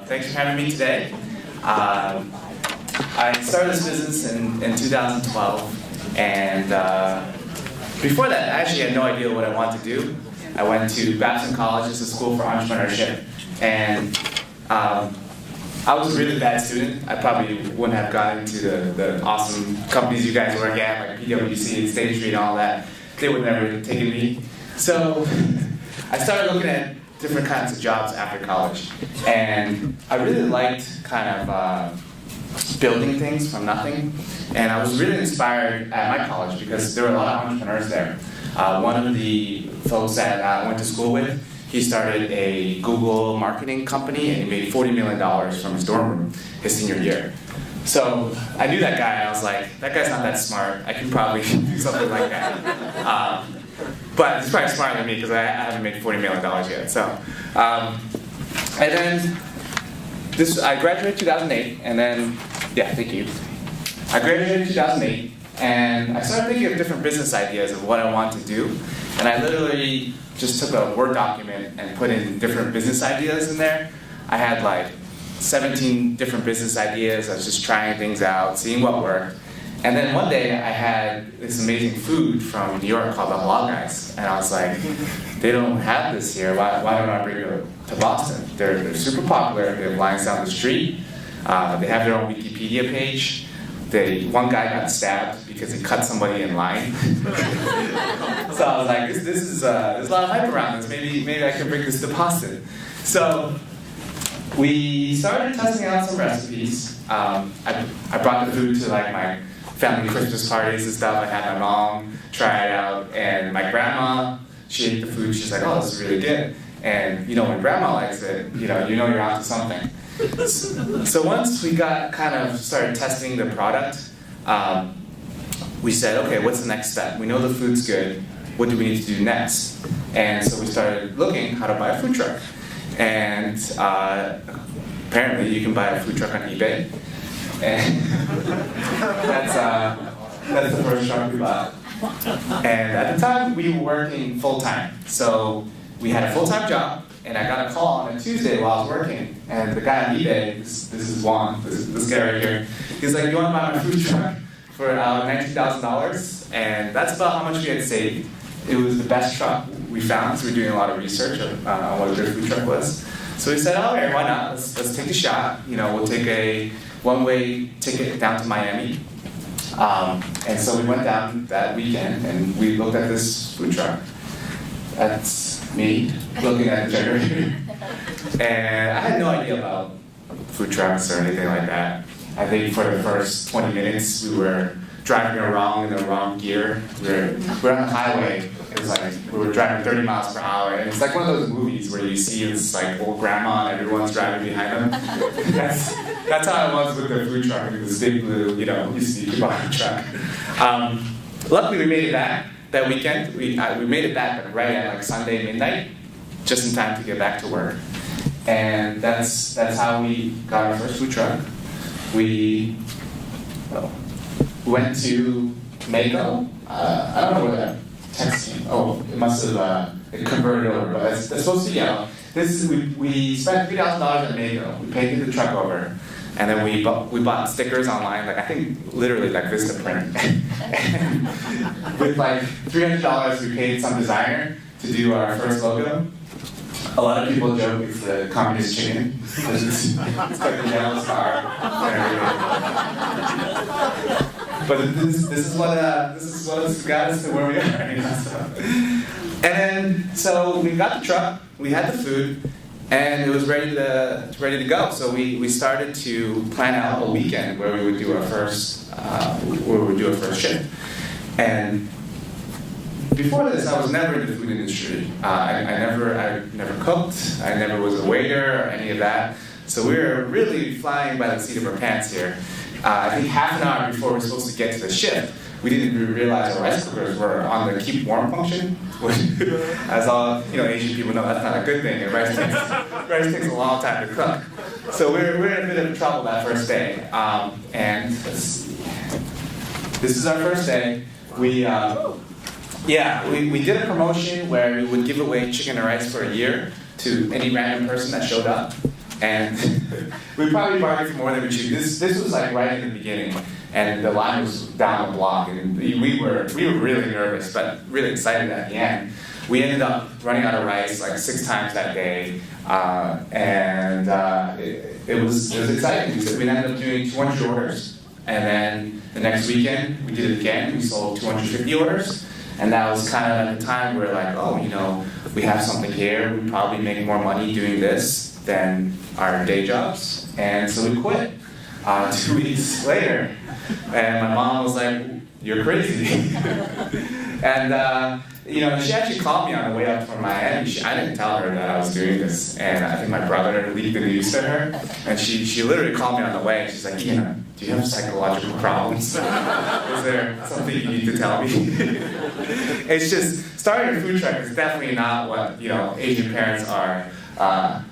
Thanks for having me today. I started this business in 2012, and before that, I actually had no idea what I wanted to do. I went to Babson College, it's a school for entrepreneurship, and I was a really bad student. I probably wouldn't have gotten into the awesome companies you guys work at, like PwC and State Street and all that. They would never have taken me. So I started looking at different kinds of jobs after college, and I really liked kind of building things from nothing. And I was really inspired at my college because there were a lot of entrepreneurs there. One of the folks that I went to school with, he started a Google marketing company, and he made $40 million from his dorm room his senior year. So I knew that guy, and I was like, that guy's not that smart. I can probably do something like that. But he's probably smarter than me because I haven't made $40 million yet. So, and then I graduated 2008, and then, yeah, thank you. I graduated in 2008, and I started thinking of different business ideas of what I wanted to do. And I literally just took a Word document and put in different business ideas in there. I had like 17 different business ideas. I was just trying things out, seeing what worked. And then one day I had this amazing food from New York called the Huang guys. And I was like, they don't have this here. Why don't I bring it to Boston? They're super popular. They have lines down the street. They have their own Wikipedia page. One guy got stabbed because he cut somebody in line. So I was like, there's a lot of hype around this. Maybe I can bring this to Boston. So we started testing out some recipes. I brought the food to like my family Christmas parties and stuff. I had my mom try it out, and my grandma, she ate the food. She's like, oh, this is really good. And when grandma likes it, you're onto something. So once we started testing the product, we said, okay, what's the next step? We know the food's good. What do we need to do next? And so we started looking how to buy a food truck. And apparently you can buy a food truck on eBay. And that's the first truck we bought. And at the time, we were working full-time. So we had a full-time job, and I got a call on a Tuesday while I was working. And the guy on eBay, this is Huang, this guy right here, he's like, you want to buy my food truck for $19,000? And that's about how much we had saved. It was the best truck we found, so we were doing a lot of research on what a good food truck was. So we said, okay, why not? Let's take a shot. We'll take a one-way ticket down to Miami. And so we went down that weekend, and we looked at this food truck. That's me looking at the generator. And I had no idea about food trucks or anything like that. I think for the first 20 minutes, we were driving around in the wrong gear. We're on the highway. It was like we were driving 30 miles per hour, and it's like one of those movies where you see this like old grandma and everyone's driving behind them. That's how it was with the food truck. This big blue, you see people on the truck. Luckily, we made it back that weekend. We made it back right at like Sunday midnight, just in time to get back to work. And that's how we got our first food truck. We went to Mako. I don't know where that text came. Oh, it must have it converted over, but it's supposed to be yellow. We spent $3,000 at Mako. We painted the truck over, and then we bought stickers online. Like I think literally like Vistaprint. With like $300, we paid some designer to do our first logo. A lot of people joke it's the communist chicken. It's like the yellow star. But this is what has got us to where we are. And then so we got the truck, we had the food, and it was ready to go. So we started to plan out a weekend where we would do our first shift. And before this, I was never in the food industry. I never cooked. I never was a waiter or any of that. So we were really flying by the seat of our pants here. I think half an hour before we were supposed to get to the shift, we didn't even realize our rice cookers were on the keep warm function, which, as all Asian people know, that's not a good thing. And rice takes a long time to cook. So we were in a bit of trouble that first day. And this is our first day. We did a promotion where we would give away chicken and rice for a year to any random person that showed up. And we probably bargained for more than we chewed. This was like right in the beginning, and the line was down the block, and we were really nervous, but really excited at the end. We ended up running out of rice like 6 times that day, and it was exciting. We ended up doing 200 orders, and then the next weekend we did it again. We sold 250 orders, and that was kind of at the time where like, oh, you know, we have something here. We probably make more money doing this than our day jobs, and so we quit 2 weeks later. And my mom was like, "You're crazy," and. You know, she actually called me on the way up from Miami. I didn't tell her that I was doing this, and I think my brother leaked the news to her. And she literally called me on the way, and she's like, "Ian, do you have psychological problems? Is there something you need to tell me?" It's just, starting a food truck is definitely not what, you know, Asian parents are.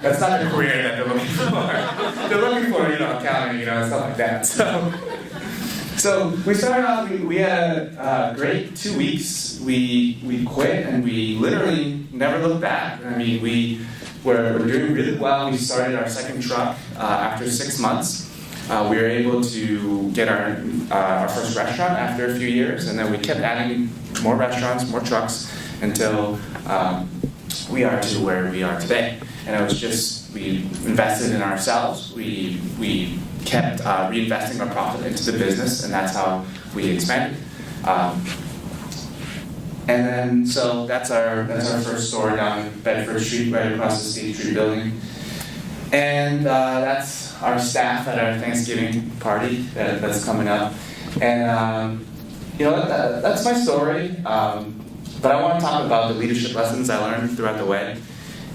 That's not the career that they're looking for. They're looking for, you know, accounting, you know, stuff like that. So we started off, we had a great 2 weeks. We quit, and we literally never looked back. I mean, we were doing really well. We started our second truck after 6 months. We were able to get our first restaurant after a few years, and then we kept adding more restaurants, more trucks, until we are to where we are today. And it was just, we invested in ourselves. We kept reinvesting our profit into the business, and that's how we expanded. And then, so that's our first store down Bedford Street, right across the State Street building. And that's our staff at our Thanksgiving party that's coming up. And you know, that's my story. But I want to talk about the leadership lessons I learned throughout the way.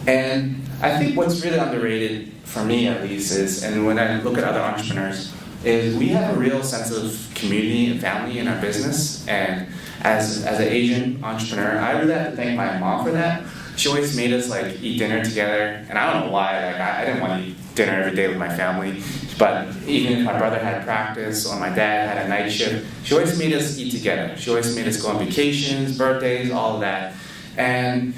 And I think what's really underrated, for me at least, is, and when I look at other entrepreneurs, is we have a real sense of community and family in our business. And as an Asian entrepreneur, I really have to thank my mom for that. She always made us like eat dinner together, and I don't know why. Like I didn't want to eat dinner every day with my family, but even if my brother had practice or my dad had a night shift, she always made us eat together. She always made us go on vacations, birthdays, all of that. And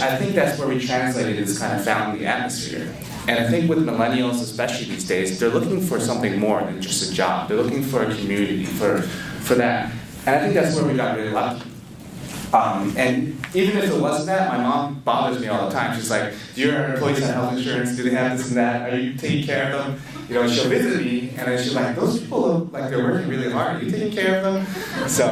I think that's where we translated this kind of family atmosphere. And I think with millennials, especially these days, they're looking for something more than just a job. They're looking for a community, for that. And I think that's where we got really lucky. And even if it wasn't that, my mom bothers me all the time. She's like, "Do your employees have health insurance? Do they have this and that? Are you taking care of them?" You know, she'll visit me, and then she's like, "Those people look like they're working really hard. Are you taking care of them?" So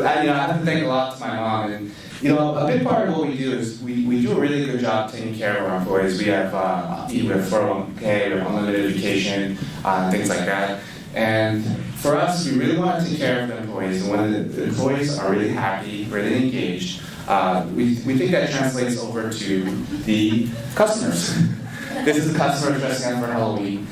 I have to thank a lot to my mom. And you know, a big part of what we do is we do a really good job taking care of our employees. We have 401k, we have unlimited vacation, things like that. And for us, we really want to take care of the employees. And when the employees are really happy, really engaged, we think that translates over to the customers. This is the customer dressing up for Halloween.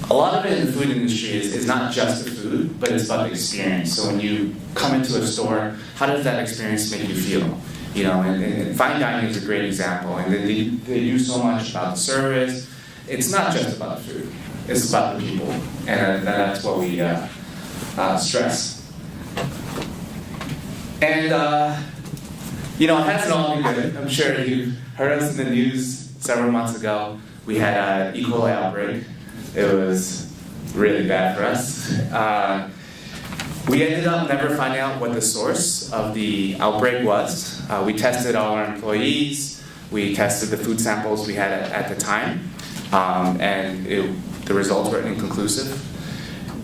A lot of it in the food industry is not just the food, but it's about the experience. So when you come into a store, how does that experience make you feel? You know, and fine dining is a great example. And they do so much about the service. It's not just about the food. It's about the people. And that's what we stress. And, you know, it hasn't all been good. I'm sure you heard us in the news several months ago. We had an E. coli outbreak. It was really bad for us. We ended up never finding out what the source of the outbreak was. We tested all our employees. We tested the food samples we had at the time. And the results were inconclusive.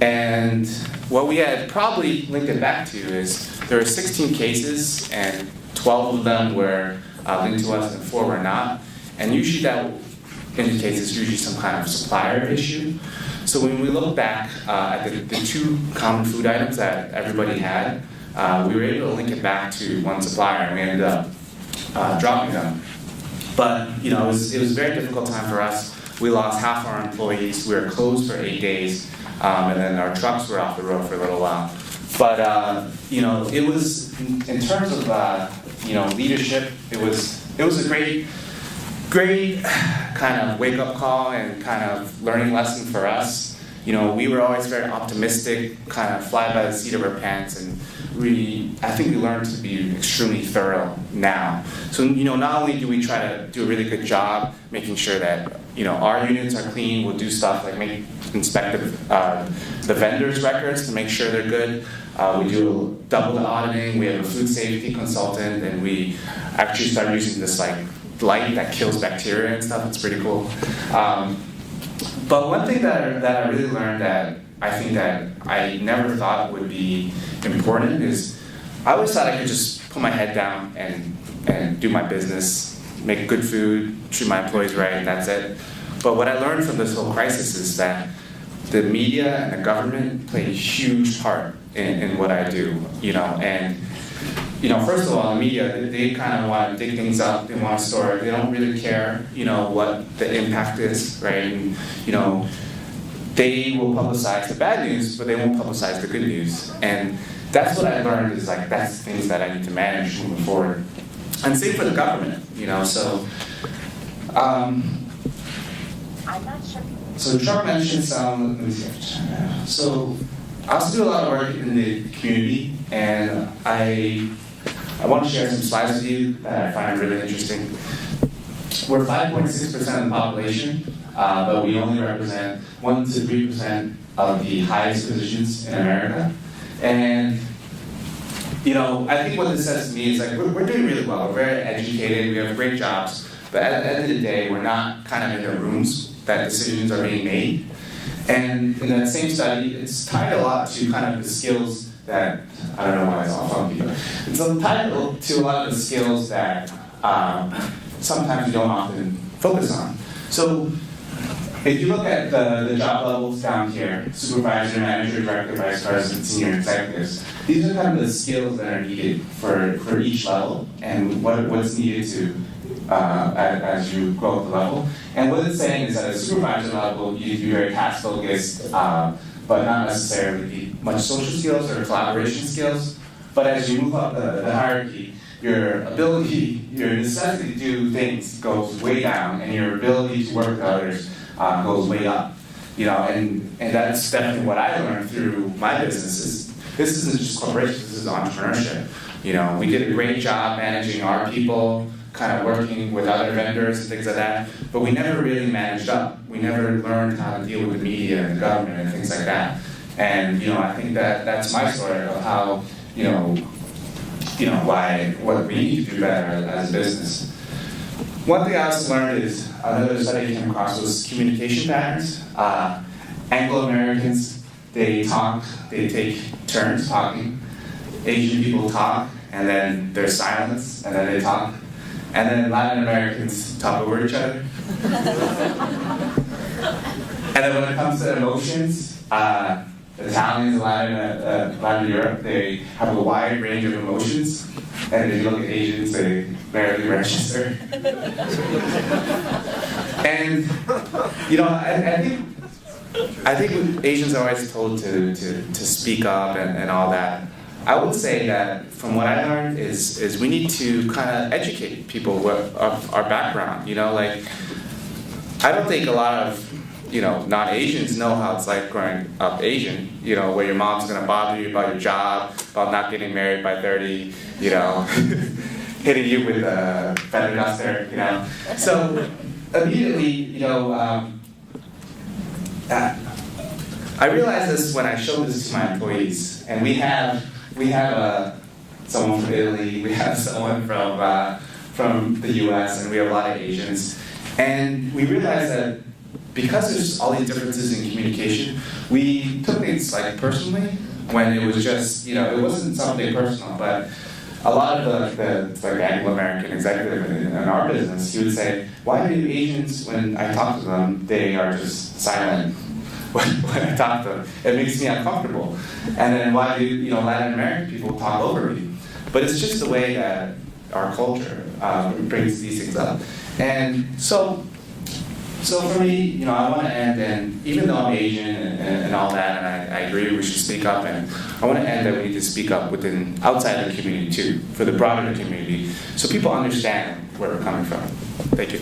And what we had probably linked it back to is there were 16 cases, and 12 of them were linked to us and 4 were not. And usually that indicates it's usually some kind of supplier issue. So when we look back at the 2 common food items that everybody had, we were able to link it back to one supplier, and we ended up dropping them. But you know, it was a very difficult time for us. We lost half our employees. We were closed for 8 days, and then our trucks were off the road for a little while. But you know, it was in terms of you know, leadership. It was a great kind of wake-up call and kind of learning lesson for us. You know, we were always very optimistic, kind of fly by the seat of our pants, and I think we learned to be extremely thorough now. So, not only do we try to do a really good job making sure that, our units are clean, we'll do stuff like inspect the vendors' records to make sure they're good. We do double the auditing, we have a food safety consultant, and we actually start using this light that kills bacteria and stuff. It's pretty cool. But one thing that I really learned that I think that I never thought would be important is I always thought I could just put my head down and do my business, make good food, treat my employees right, and that's it. But what I learned from this whole crisis is that the media and the government play a huge part in what I do, and first of all, the media, they kind of want to dig things up, they want to store it, they don't really care, what the impact is, right? And, they will publicize the bad news, but they won't publicize the good news. And that's what I learned is that's things that I need to manage moving forward. And same for the government, so. So Chuck mentioned some, let me see. So I also do a lot of work in the community, and I want to share some slides with you that I find really interesting. We're 5.6% of the population, but we only represent 1 to 3% of the highest positions in America. And I think what this says to me is we're doing really well. We're very educated. We have great jobs. But at the end of the day, we're not kind of in the rooms that decisions are being made. And in that same study, it's tied a lot to kind of the skills that, I don't know why it's all funky, but it's tied to a lot of the skills that sometimes we don't often focus on. So if you look at the job levels down here, supervisor, manager, director, vice president, senior executives, these are kind of the skills that are needed for each level and what's needed to as you grow up the level. And what it's saying is that at a supervisor level, you need to be very task focused, but not necessarily be much social skills or collaboration skills. But as you move up the hierarchy, your ability, your necessity to do things goes way down, and your ability to work with others goes way up. And that's definitely what I learned through my businesses. This isn't just corporations, this is entrepreneurship. We did a great job managing our people, kind of working with other vendors and things like that, but we never really managed up. We never learned how to deal with the media and the government and things like that. And I think that's my story of how what we need to do better as a business. One thing I also learned is another study I came across was communication patterns. Anglo-Americans, they take turns talking. Asian people talk, and then there's silence, and then they talk. And then Latin Americans talk over each other. And then when it comes to emotions, Italians, Latin Europe, they have a wide range of emotions. And if you look at Asians, they barely register. And I think Asians are always told to speak up and all that. I would say that from what I learned is we need to kind of educate people of our background. I don't think a lot of non-Asians know how it's like growing up Asian. Where your mom's gonna bother you about your job, about not getting married by 30. Hitting you with a feather duster. So immediately, I realized this when I showed this to my employees, and we have someone from Italy, we have someone from the U.S., and we have a lot of Asians. And we realized that because there's all these differences in communication, we took things personally when it was just, it wasn't something personal, but a lot of the Anglo-American executive in our business, he would say, why do Asians, when I talk to them, they are just silent? When I talk to them, it makes me uncomfortable. And then why do Latin American people talk over me? But it's just the way that our culture brings these things up. And so for me, I want to end, and even though I'm Asian and all that, and I agree we should speak up, and I want to end that we need to speak up outside the community too, for the broader community, so people understand where we're coming from. Thank you.